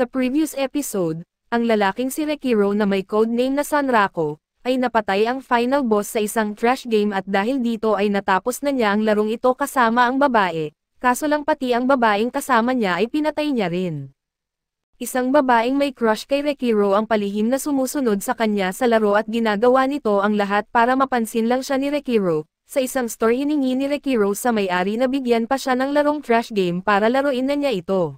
Sa previous episode, ang lalaking si Rekiro na may codename na Sanrako, ay napatay ang final boss sa isang trash game at dahil dito ay natapos na niya ang larong ito kasama ang babae, kaso lang pati ang babaeng kasama niya ay pinatay niya rin. Isang babaeng may crush kay Rekiro ang palihim na sumusunod sa kanya sa laro at ginagawa nito ang lahat para mapansin lang siya ni Rekiro. Sa isang store hiningi ni Rekiro sa may-ari na bigyan pa siya ng larong trash game para laruin na niya ito.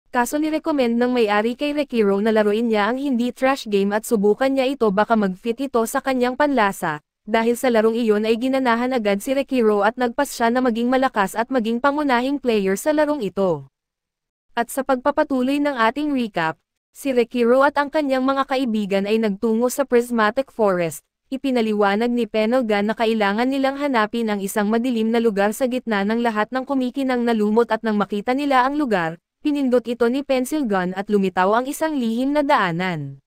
Kaso ni-recommend ng may-ari kay Rekiro na laruin niya ang hindi trash game at subukan niya ito baka mag-fit ito sa kanyang panlasa, dahil sa larong iyon ay ginanahan agad si Rekiro at nagpas siya na maging malakas at maging pangunahing player sa larong ito. At sa pagpapatuloy ng ating recap, si Rekiro at ang kanyang mga kaibigan ay nagtungo sa Prismatic Forest. Ipinaliwanag ni Penelgan na kailangan nilang hanapin ang isang madilim na lugar sa gitna ng lahat ng kumikinang na lumot at nang makita nila ang lugar, pinindot ito ni Pensilgan at lumitaw ang isang lihim na daanan.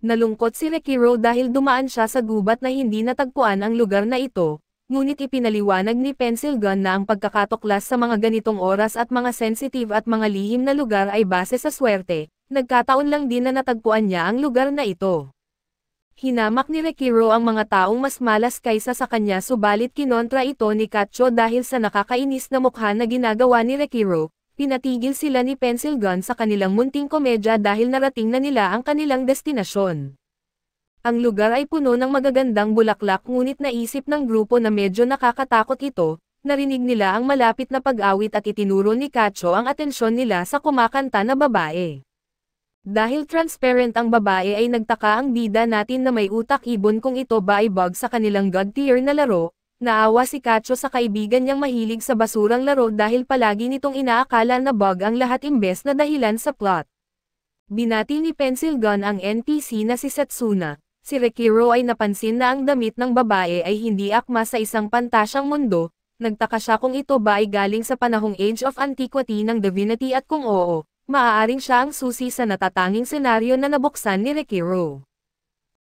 Nalungkot si Rekiro dahil dumaan siya sa gubat na hindi natagpuan ang lugar na ito, ngunit ipinaliwanag ni Pensilgan na ang pagkakatuklas sa mga ganitong oras at mga sensitive at mga lihim na lugar ay base sa swerte, nagkataon lang din na natagpuan niya ang lugar na ito. Hinamak ni Rekiro ang mga taong mas malas kaysa sa kanya subalit kinontra ito ni Katcho dahil sa nakakainis na mukha na ginagawa ni Rekiro. Pinatigil sila ni Pensilgan sa kanilang munting komedya dahil narating na nila ang kanilang destinasyon. Ang lugar ay puno ng magagandang bulaklak ngunit naisip ng grupo na medyo nakakatakot ito, narinig nila ang malapit na pag-awit at itinuro ni Katcho ang atensyon nila sa kumakanta na babae. Dahil transparent ang babae ay nagtaka ang bida natin na may utak ibon kung ito ba ay bug sa kanilang god tier na laro. Naawa si Katcho sa kaibigan niyang mahilig sa basurang laro dahil palagi nitong inaakala na bug ang lahat imbes na dahilan sa plot. Binati ni Pensilgan ang NPC na si Setsuna. Si Rekiro ay napansin na ang damit ng babae ay hindi akma sa isang pantasyang mundo. Nagtaka siya kung ito ba ay galing sa panahong Age of Antiquity ng Divinity at kung oo, maaaring siya ang susi sa natatanging senaryo na nabuksan ni Rekiro.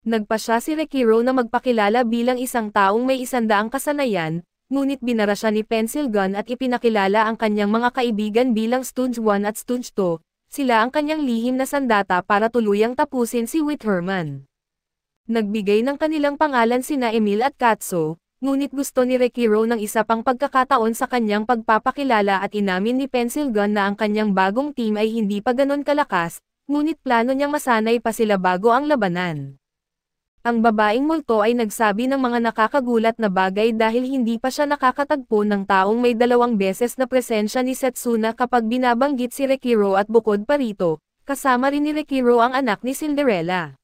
Nagpasya si Rekiro na magpakilala bilang isang taong may 100 kasanayan, ngunit binara siya ni Pensilgan at ipinakilala ang kanyang mga kaibigan bilang Stooge 1 at Stooge 2, sila ang kanyang lihim na sandata para tuluyang tapusin si Witherman. Nagbigay ng kanilang pangalan sina Emil at Katso, ngunit gusto ni Rekiro ng isa pang pagkakataon sa kanyang pagpapakilala at inamin ni Pensilgan na ang kanyang bagong team ay hindi pa ganon kalakas, ngunit plano niyang masanay pa sila bago ang labanan. Ang babaeng multo ay nagsabi ng mga nakakagulat na bagay dahil hindi pa siya nakakatagpo ng taong may 2 beses na presensya ni Setsuna kapag binabanggit si Rekiro at bukod pa rito, kasama rin ni Rekiro ang anak ni Cinderella.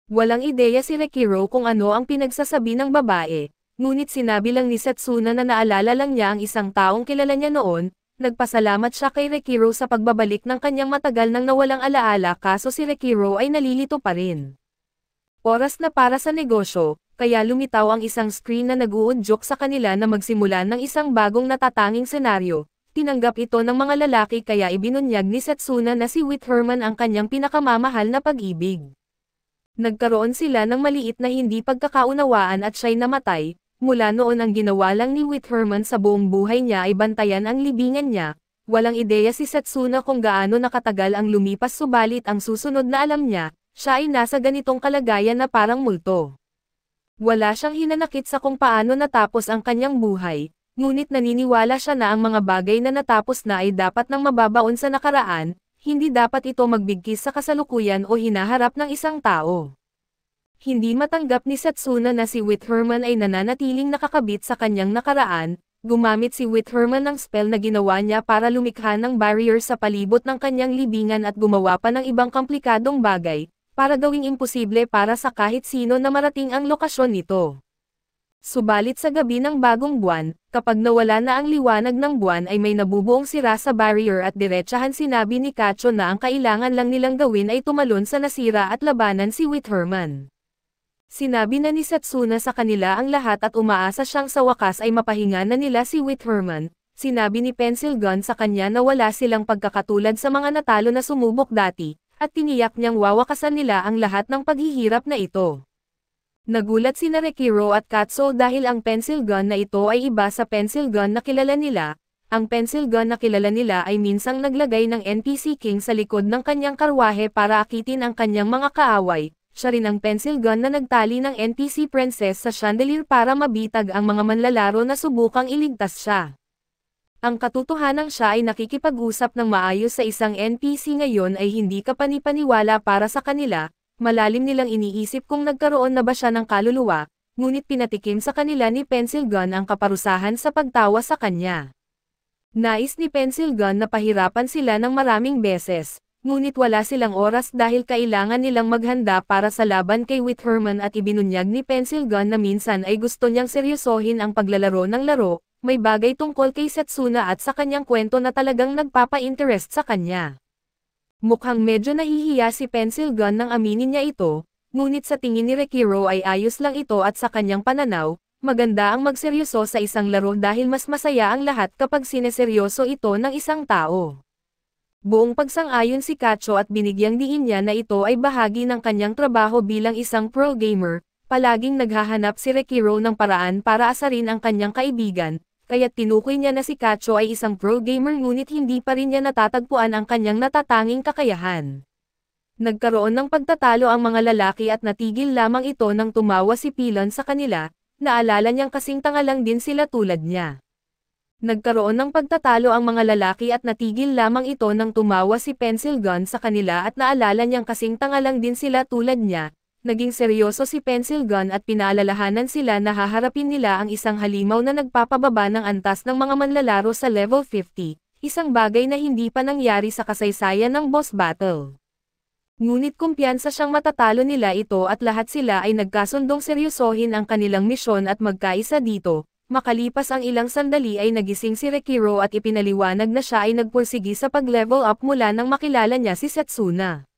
Walang ideya si Rekiro kung ano ang pinagsasabi ng babae, ngunit sinabi lang ni Setsuna na naalala lang niya ang isang taong kilala niya noon. Nagpasalamat siya kay Rekiro sa pagbabalik ng kanyang matagal nang nawalang alaala kaso si Rekiro ay nalilito pa rin. Oras na para sa negosyo, kaya lumitaw ang isang screen na nag-uudyok sa kanila na magsimula ng isang bagong natatanging senaryo. Tinanggap ito ng mga lalaki kaya ibinunyag ni Setsuna na si Witherman ang kanyang pinakamamahal na pag-ibig. Nagkaroon sila ng maliit na hindi pagkakaunawaan at siya'y namatay. Mula noon ang ginawa lang ni Witherman sa buong buhay niya ay bantayan ang libingan niya. Walang ideya si Setsuna kung gaano nakatagal ang lumipas subalit ang susunod na alam niya, siya ay nasa ganitong kalagayan na parang multo. Wala siyang hinanakit sa kung paano natapos ang kanyang buhay, ngunit naniniwala siya na ang mga bagay na natapos na ay dapat nang mababaon sa nakaraan, hindi dapat ito magbigkis sa kasalukuyan o hinaharap ng isang tao. Hindi matanggap ni Setsuna na si Witherman ay nananatiling nakakabit sa kanyang nakaraan. Gumamit si Witherman ng spell na ginawa niya para lumikha ng barrier sa palibot ng kanyang libingan at gumawa pa ng ibang komplikadong bagay, para gawing imposible para sa kahit sino na marating ang lokasyon nito. Subalit sa gabi ng bagong buwan, kapag nawala na ang liwanag ng buwan ay may nabubuong sira sa barrier at diretsahan sinabi ni Katcho na ang kailangan lang nilang gawin ay tumalon sa nasira at labanan si Witherman. Sinabi na ni Setsuna sa kanila ang lahat at umaasa siyang sa wakas ay mapahinga na nila si Witherman. Sinabi ni Pensilgan sa kanya na wala silang pagkakatulad sa mga natalo na sumubok dati, at tiniyak niyang wawakasan nila ang lahat ng paghihirap na ito. Nagulat sina Rekiro at Katso dahil ang pencil gun na ito ay iba sa pencil gun na kilala nila. Ang pencil gun na kilala nila ay minsang naglagay ng NPC King sa likod ng kanyang karwahe para akitin ang kanyang mga kaaway. Siya rin ang pencil gun na nagtali ng NPC Princess sa chandelier para mabitag ang mga manlalaro na subukang iligtas siya. Ang katotohanang siya ay nakikipag-usap ng maayos sa isang NPC ngayon ay hindi kapani-paniwala para sa kanila, malalim nilang iniisip kung nagkaroon na ba siya ng kaluluwa, ngunit pinatikim sa kanila ni Pencil Gun ang kaparusahan sa pagtawa sa kanya. Nais ni Pencil Gun na pahirapan sila ng maraming beses, ngunit wala silang oras dahil kailangan nilang maghanda para sa laban kay Whitherman at ibinunyag ni Pencil Gun na minsan ay gusto niyang seryosohin ang paglalaro ng laro, may bagay tungkol kay Setsuna at sa kanyang kwento na talagang nagpapa-interest sa kanya. Mukhang medyo nahihiya si Pencil Gun nang aminin niya ito, ngunit sa tingin ni Rekiro ay ayos lang ito at sa kanyang pananaw, maganda ang magseryoso sa isang laro dahil mas masaya ang lahat kapag sineseryoso ito ng isang tao. Buong pagsang-ayon si Kacho at binigyang diin niya na ito ay bahagi ng kanyang trabaho bilang isang pro gamer, palaging naghahanap si Rekiro ng paraan para asarin ang kanyang kaibigan, kaya't tinukoy niya na si Kacho ay isang pro gamer ngunit hindi pa rin niya natatagpuan ang kanyang natatanging kakayahan. Nagkaroon ng pagtatalo ang mga lalaki at natigil lamang ito nang tumawa si Pilon sa kanila. Naalala niyang kasing tanga lang din sila tulad niya. Nagkaroon ng pagtatalo ang mga lalaki at natigil lamang ito nang tumawa si Pencil Gun sa kanila at naalala niyang kasing tanga lang din sila tulad niya. Naging seryoso si Pencil Gun at pinaalalahanan sila na haharapin nila ang isang halimaw na nagpapababa ng antas ng mga manlalaro sa level 50, isang bagay na hindi pa nangyari sa kasaysayan ng boss battle. Ngunit kumpiyansa siyang matatalo nila ito at lahat sila ay nagkasundong seryosohin ang kanilang misyon at magkaisa dito. Makalipas ang ilang sandali ay nagising si Rekiro at ipinaliwanag na siya ay nagpursigi sa pag-level up mula nang makilala niya si Setsuna.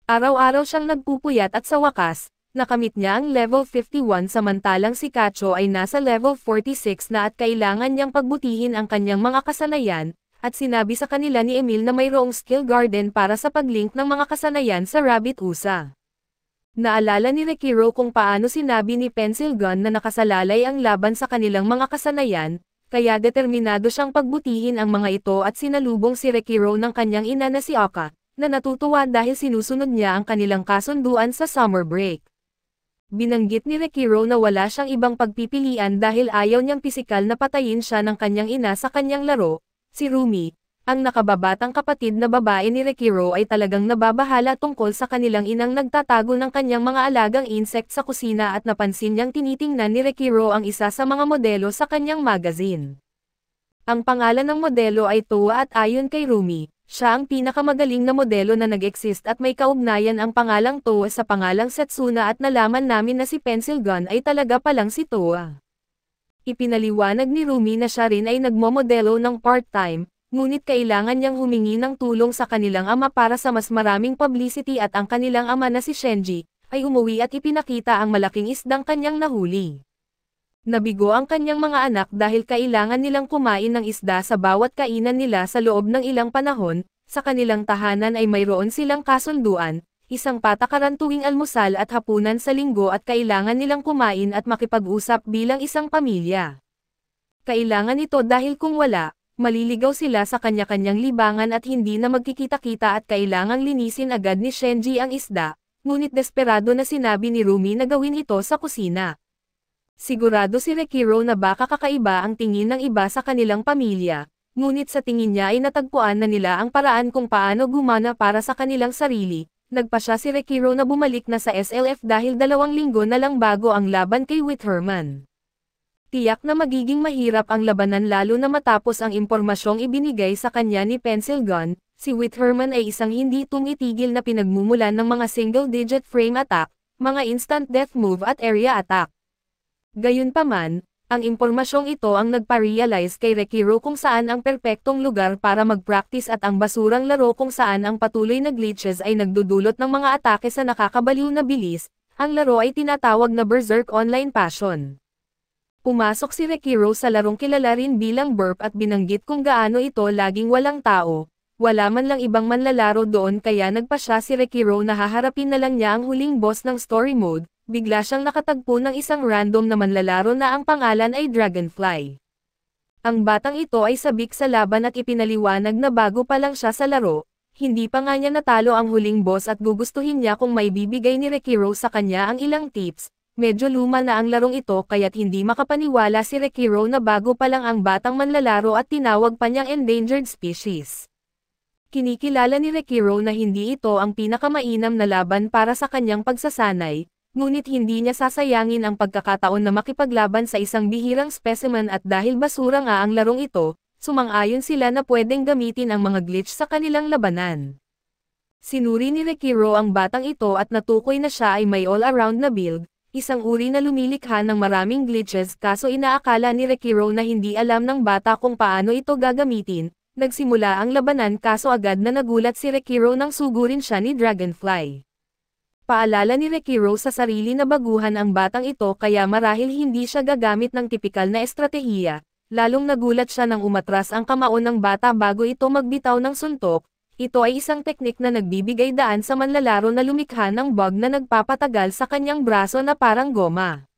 Araw-araw siyang nagpupuyat at sa wakas, nakamit niya ang level 51 samantalang si Kacho ay nasa level 46 na at kailangan niyang pagbutihin ang kanyang mga kasanayan, at sinabi sa kanila ni Emil na mayroong skill garden para sa paglink ng mga kasanayan sa Rabbit USA. Naalala ni Rekiro kung paano sinabi ni Pencil Gun na nakasalalay ang laban sa kanilang mga kasanayan, kaya determinado siyang pagbutihin ang mga ito at sinalubong si Rekiro ng kanyang ina na si Aka, na natutuwa dahil sinusunod niya ang kanilang kasunduan sa summer break. Binanggit ni Rekiro na wala siyang ibang pagpipilian dahil ayaw niyang pisikal na patayin siya ng kanyang ina sa kanyang laro. Si Rumi, ang nakababatang kapatid na babae ni Rekiro ay talagang nababahala tungkol sa kanilang inang nagtatago ng kanyang mga alagang insect sa kusina at napansin niyang tinitingnan ni Rekiro ang isa sa mga modelo sa kanyang magazine. Ang pangalan ng modelo ay Toa at ayon kay Rumi, siya ang pinakamagaling na modelo na nag-exist at may kaugnayan ang pangalang Toa sa pangalang Setsuna at nalaman namin na si Pencil Gun ay talaga palang si Toa. Ipinaliwanag ni Rumi na siya rin ay nagmomodelo ng part-time, ngunit kailangan niyang humingi ng tulong sa kanilang ama para sa mas maraming publicity at ang kanilang ama na si Shenji, ay umuwi at ipinakita ang malaking isdang kanyang nahuli. Nabigo ang kanyang mga anak dahil kailangan nilang kumain ng isda sa bawat kainan nila sa loob ng ilang panahon, sa kanilang tahanan ay mayroon silang kasunduan, isang patakaran tuwing almusal at hapunan sa linggo at kailangan nilang kumain at makipag-usap bilang isang pamilya. Kailangan ito dahil kung wala, maliligaw sila sa kanya-kanyang libangan at hindi na magkikita-kita at kailangang linisin agad ni Shenji ang isda, ngunit desperado na sinabi ni Rumi na gawin ito sa kusina. Sigurado si Rekiro na baka kakaiba ang tingin ng iba sa kanilang pamilya, ngunit sa tingin niya ay natagpuan na nila ang paraan kung paano gumana para sa kanilang sarili. Nagpasya si Rekiro na bumalik na sa SLF dahil 2 linggo na lang bago ang laban kay Whitherman. Tiyak na magiging mahirap ang labanan lalo na matapos ang impormasyong ibinigay sa kanya ni Pencil Gun, si Whitherman ay isang hindi tumitigil na pinagmumulan ng mga single-digit frame attack, mga instant death move at area attack. Gayunpaman, ang impormasyong ito ang nagpa-realize kay Rekiro kung saan ang perpektong lugar para mag-practice at ang basurang laro kung saan ang patuloy na glitches ay nagdudulot ng mga atake sa nakakabaliw na bilis, ang laro ay tinatawag na Berserk Online Passion. Pumasok si Rekiro sa larong kilala rin bilang Burp at binanggit kung gaano ito laging walang tao, wala man lang ibang manlalaro doon kaya nagpasya si Rekiro na haharapin na lang niya ang huling boss ng story mode. Bigla siyang nakatagpo ng isang random na manlalaro na ang pangalan ay Dragonfly. Ang batang ito ay sabik sa laban at ipinaliwanag na bago pa lang siya sa laro, hindi pa nga niya natalo ang huling boss at gugustuhin niya kung may bibigay ni Rekiro sa kanya ang ilang tips. Medyo luma na ang larong ito kaya't hindi makapaniwala si Rekiro na bago pa lang ang batang manlalaro at tinawag pa niyang endangered species. Kinikilala ni Rekiro na hindi ito ang pinakamainam na laban para sa kanyang pagsasanay, ngunit hindi niya sasayangin ang pagkakataon na makipaglaban sa isang bihirang specimen at dahil basura nga ang larong ito, sumang-ayon sila na pwedeng gamitin ang mga glitch sa kanilang labanan. Sinuri ni Rekiro ang batang ito at natukoy na siya ay may all-around na build, isang uri na lumilikha ng maraming glitches kaso inaakala ni Rekiro na hindi alam ng bata kung paano ito gagamitin. Nagsimula ang labanan kaso agad na nagulat si Rekiro nang sugurin siya ni Dragonfly. Paalala ni Rekiro sa sarili na baguhan ang batang ito kaya marahil hindi siya gagamit ng tipikal na estratehiya, lalong nagulat siya nang umatras ang kamao ng bata bago ito magbitaw ng suntok. Ito ay isang teknik na nagbibigay daan sa manlalaro na lumikha ng bug na nagpapatagal sa kanyang braso na parang goma.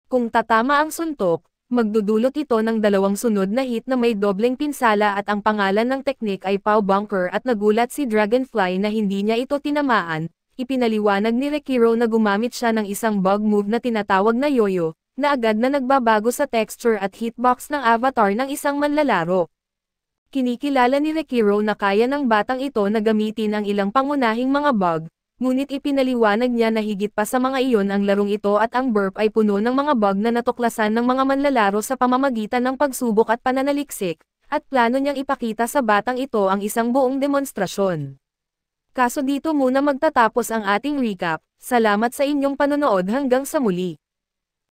Kung tatama ang suntok, magdudulot ito ng dalawang sunod na hit na may dobleng pinsala at ang pangalan ng teknik ay Pow Bunker at nagulat si Dragonfly na hindi niya ito tinamaan. Ipinaliwanag ni Rekiro na gumamit siya ng isang bug move na tinatawag na yoyo, na agad na nagbabago sa texture at hitbox ng avatar ng isang manlalaro. Kinikilala ni Rekiro na kaya ng batang ito na gamitin ang ilang pangunahing mga bug, ngunit ipinaliwanag niya na higit pa sa mga iyon ang larong ito at ang burp ay puno ng mga bug na natuklasan ng mga manlalaro sa pamamagitan ng pagsubok at pananaliksik, at plano niyang ipakita sa batang ito ang isang buong demonstrasyon. Kaso dito muna magtatapos ang ating recap, salamat sa inyong panonood hanggang sa muli.